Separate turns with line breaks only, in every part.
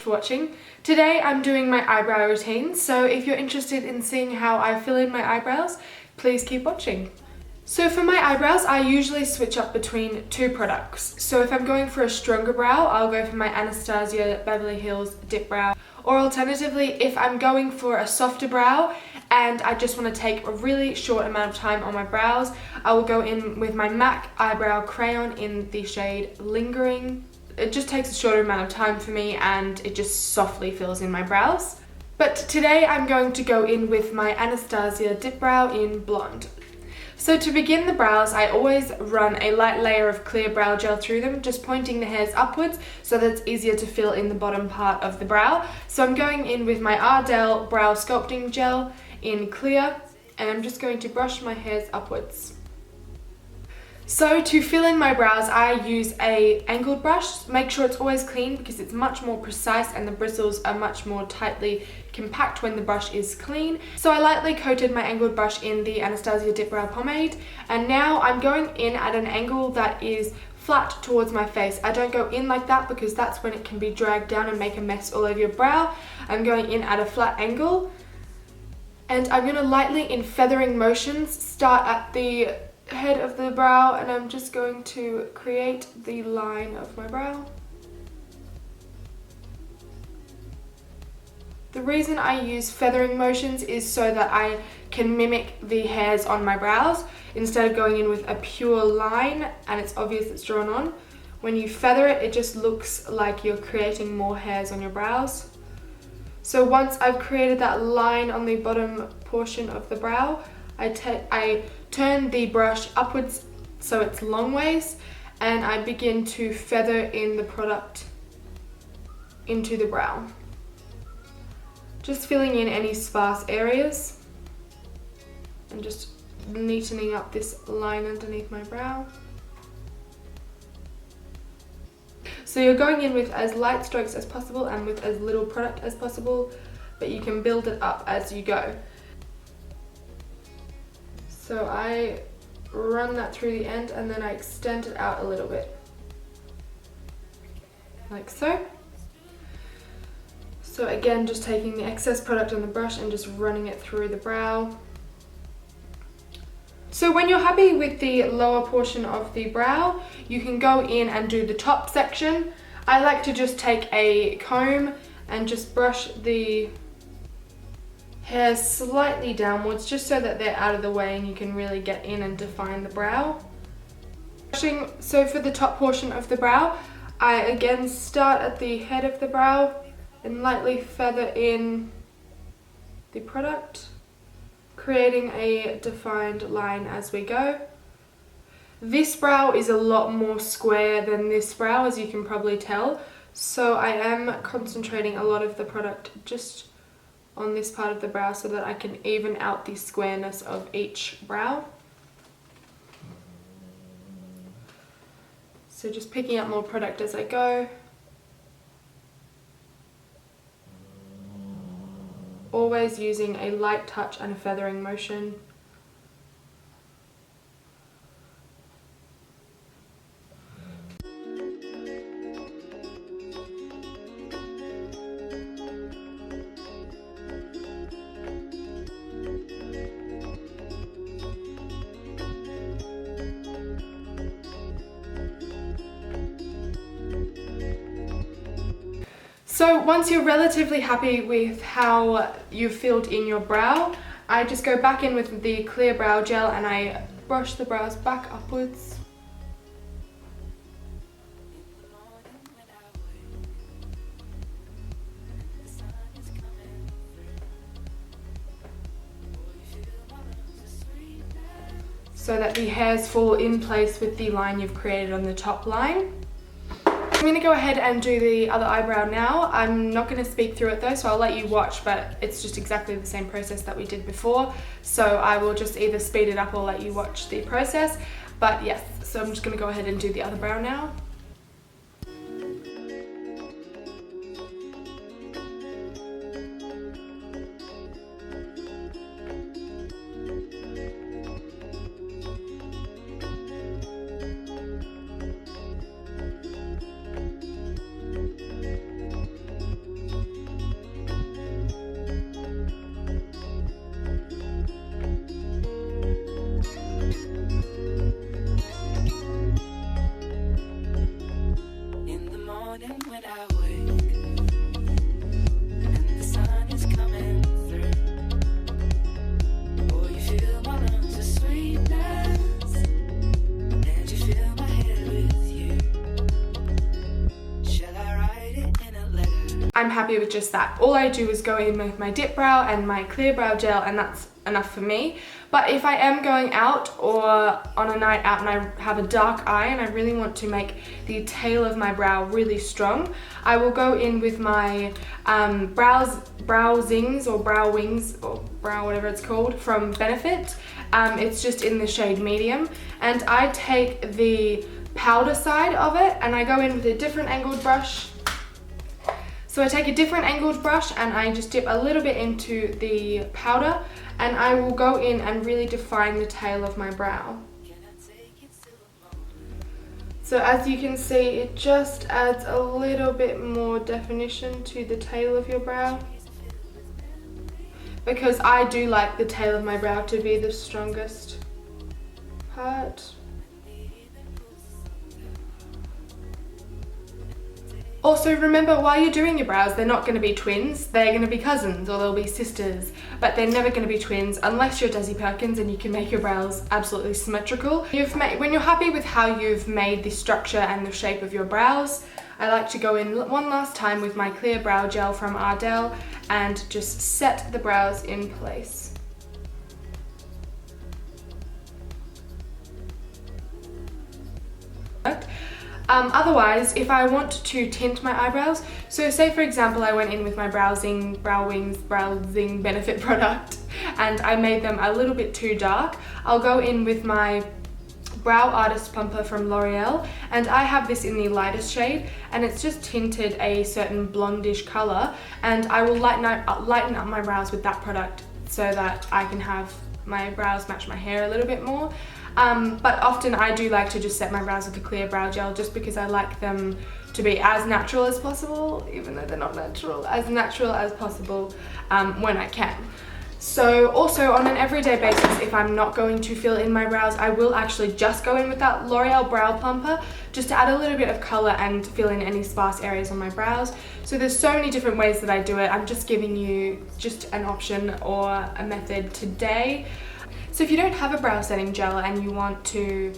for watching. Today I'm doing my eyebrow routine, so if you're interested in seeing how I fill in my eyebrows, please keep watching. So for my eyebrows, I usually switch up between two products. So if I'm going for a stronger brow, I'll go for my Anastasia Beverly Hills Dip Brow. Or alternatively, if I'm going for a softer brow and I just want to take a really short amount of time on my brows, I will go in with my MAC Eyebrow Crayon in the shade Lingering. It just takes a shorter amount of time for me and it just softly fills in my brows. But today I'm going to go in with my Anastasia Dip Brow in Blonde. So to begin the brows, I always run a light layer of clear brow gel through them, just pointing the hairs upwards so that it's easier to fill in the bottom part of the brow. So I'm going in with my Ardell Brow Sculpting Gel in clear, and I'm just going to brush my hairs upwards. So to fill in my brows, I use a angled brush. Make sure it's always clean because it's much more precise and the bristles are much more tightly compact when the brush is clean. So I lightly coated my angled brush in the Anastasia Dip Brow Pomade, and now I'm going in at an angle that is flat towards my face. I don't go in like that because that's when it can be dragged down and make a mess all over your brow. I'm going in at a flat angle, and I'm going to lightly, in feathering motions, start at the head of the brow, and I'm just going to create the line of my brow. The reason I use feathering motions is so that I can mimic the hairs on my brows instead of going in with a pure line and it's obvious it's drawn on. When you feather it, it just looks like you're creating more hairs on your brows. So once I've created that line on the bottom portion of the brow, I turn the brush upwards so it's long ways, and I begin to feather in the product into the brow. Just filling in any sparse areas and just neatening up this line underneath my brow. So you're going in with as light strokes as possible and with as little product as possible, but you can build it up as you go. So I run that through the end and then I extend it out a little bit, like so. So again, just taking the excess product on the brush and just running it through the brow. So when you're happy with the lower portion of the brow, you can go in and do the top section. I like to just take a comb and just brush the hairs slightly downwards just so that they're out of the way and you can really get in and define the brow. So for the top portion of the brow, I again start at the head of the brow and lightly feather in the product, creating a defined line as we go. This brow is a lot more square than this brow, as you can probably tell, so I am concentrating a lot of the product just on this part of the brow so that I can even out the squareness of each brow. So just picking up more product as I go. Always using a light touch and a feathering motion. So once you're relatively happy with how you've filled in your brow, I just go back in with the clear brow gel and I brush the brows back upwards. So that the hairs fall in place with the line you've created on the top line. I'm going to go ahead and do the other eyebrow now. I'm not going to speak through it though, so I'll let you watch, but it's just exactly the same process that we did before. So I will just either speed it up or let you watch the process. But yes, so I'm just going to go ahead and do the other brow now. happy with just that. All I do is go in with my dip brow and my clear brow gel, and that's enough for me. But if I am going out or on a night out and I have a dark eye and I really want to make the tail of my brow really strong, I will go in with my brow zings or brow wings or brow whatever it's called from Benefit. It's just in the shade medium, and I take the powder side of it and I go in with a different angled brush. So I take a different angled brush and I just dip a little bit into the powder, and I will go in and really define the tail of my brow. So as you can see, it just adds a little bit more definition to the tail of your brow, because I do like the tail of my brow to be the strongest part. Also remember, while you're doing your brows, they're not going to be twins, they're going to be cousins or they'll be sisters, but they're never going to be twins unless you're Desi Perkins and you can make your brows absolutely symmetrical. When you're happy with how you've made the structure and the shape of your brows, I like to go in one last time with my clear brow gel from Ardell and just set the brows in place. Otherwise, if I want to tint my eyebrows, so say for example I went in with my Brow Zing Benefit product and I made them a little bit too dark, I'll go in with my Brow Artist Plumper from L'Oreal, and I have this in the lightest shade and it's just tinted a certain blondish colour, and I will lighten up my brows with that product so that I can have my brows match my hair a little bit more. But often I do like to just set my brows with a clear brow gel just because I like them to be as natural as possible, even though they're not natural as possible when I can. So also on an everyday basis, if I'm not going to fill in my brows, I will actually just go in with that L'Oreal Brow Plumper just to add a little bit of colour and fill in any sparse areas on my brows. So there's so many different ways that I do it. I'm just giving you just an option or a method today. So if you don't have a brow setting gel and you want to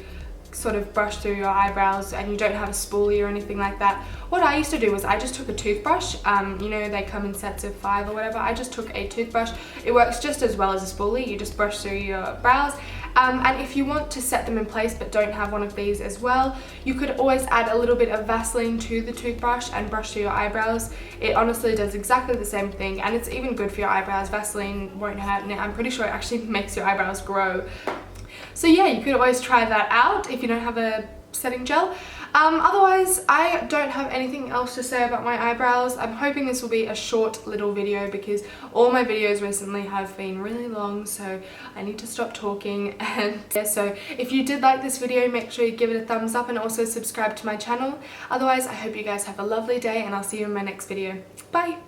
sort of brush through your eyebrows and you don't have a spoolie or anything like that, what I used to do was I just took a toothbrush. You know, they come in sets of 5 or whatever. I just took a toothbrush. It works just as well as a spoolie. You just brush through your brows. And if you want to set them in place but don't have one of these as well, you could always add a little bit of Vaseline to the toothbrush and brush through your eyebrows. It honestly does exactly the same thing, and it's even good for your eyebrows. Vaseline won't hurt, and I'm pretty sure it actually makes your eyebrows grow. So yeah, you could always try that out if you don't have a setting gel. Otherwise, I don't have anything else to say about my eyebrows. I'm hoping this will be a short little video because all my videos recently have been really long, so I need to stop talking. And yeah, so if you did like this video, make sure you give it a thumbs up and also subscribe to my channel. Otherwise, I hope you guys have a lovely day and I'll see you in my next video. Bye!